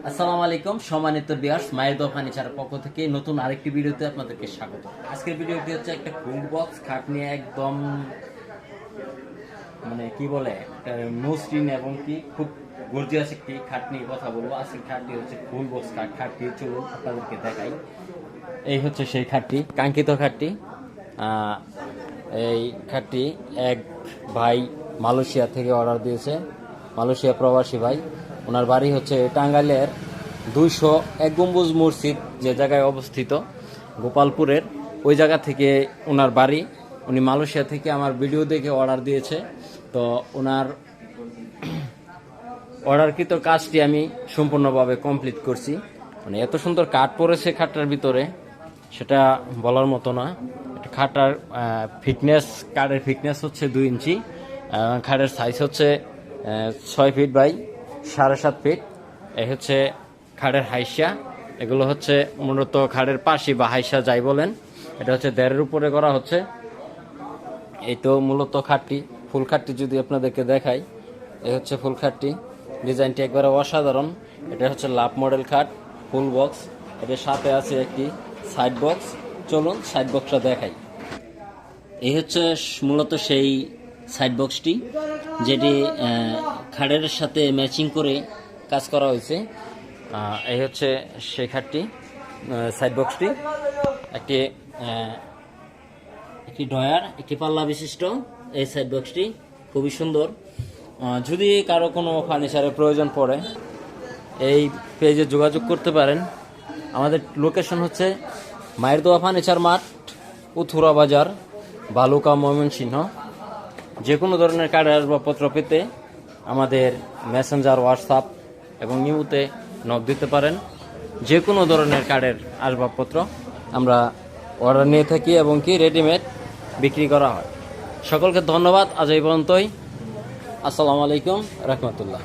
আসসালামু আলাইকুম সম্মানিত ভিউয়ার্স, মায়ের দোয়া ফার্নিচারের পক্ষ থেকে নতুন আরেকটি ভিডিওতে আপনাদেরকে স্বাগত। আজকের ভিডিওটি হচ্ছে একটা ফুল বক্স খাট নিয়ে, একদম মানে কি বলে মসৃণ এবং কি খুব গর্জিয়াস একটি খাট নিয়ে কথা বলবো। আজকের খাটটি হচ্ছে ফুল বক্স খাট। খাটটি চলুন আপনাদেরকে দেখাই। এই হচ্ছে সেই খাটটি, কাঙ্ক্ষিত খাটটি। এই খাটটি এক ভাই মালয়েশিয়া থেকে অর্ডার দিয়েছে, মালয়েশিয়া প্রবাসী ভাই। ওনার বাড়ি হচ্ছে টাঙ্গাইলের 201 গম্বুজ মসজিদ যে জায়গায় অবস্থিত, গোপালপুরের ওই জায়গা থেকে ওনার বাড়ি। উনি মালয়েশিয়া থেকে আমার ভিডিও দেখে অর্ডার দিয়েছে। তো ওনার অর্ডারকৃত কাজটি আমি সম্পূর্ণভাবে কমপ্লিট করছি। মানে এত সুন্দর কাঠ পড়েছে খাটটার ভিতরে, সেটা বলার মতো না। খাটটার ফিটনেস, কাঠের ফিটনেস হচ্ছে 2 ইঞ্চি। খাটের সাইজ হচ্ছে 6 ফিট বাই 7.5 ফিট। এই হচ্ছে খাটের হাইসা। এগুলো হচ্ছে মূলত খাটের পাশি বা হাইসা যাই বলেন। এটা হচ্ছে 1.5-এর উপরে করা হচ্ছে। এই তো মূলত খাটটি, ফুল খাটটি যদি আপনাদেরকে দেখাই, এই হচ্ছে ফুল খাটটি। ডিজাইনটি একবারে অসাধারণ। এটা হচ্ছে লাভ মডেল খাট, ফুল বক্স। এটার সাথে আছে একটি সাইড বক্স। চলুন সাইড বক্সটা দেখাই। এই হচ্ছে মূলত সেই সাইড বক্সটি, যেটি খাটের সাথে ম্যাচিং করে কাজ করা হয়েছে। এই হচ্ছে সেই খাটটি, সাইড বক্সটি। একটি একটি ডয়ার, একটি পাল্লা বিশিষ্ট এই সাইড বক্সটি খুবই সুন্দর। যদি কারো কোনো ফার্নিচারের প্রয়োজন পড়ে, এই পেজে যোগাযোগ করতে পারেন। আমাদের লোকেশন হচ্ছে মায়ের দোয়া ফার্নিচার মাঠ, উথুরা বাজার, বালুকা, ময়মনসিংহ। যে কোনো ধরনের কাঠের আসবাবপত্র পেতে আমাদের মেসেঞ্জার, হোয়াটসঅ্যাপ এবং ইমোতে নক দিতে পারেন। যে কোনো ধরনের কাঠের আসবাবপত্র আমরা অর্ডার নিয়ে থাকি এবং কি রেডিমেড বিক্রি করা হয়। সকলকে ধন্যবাদ। আজ এই পর্যন্তই। আসসালামু আলাইকুম রহমতুল্লাহ।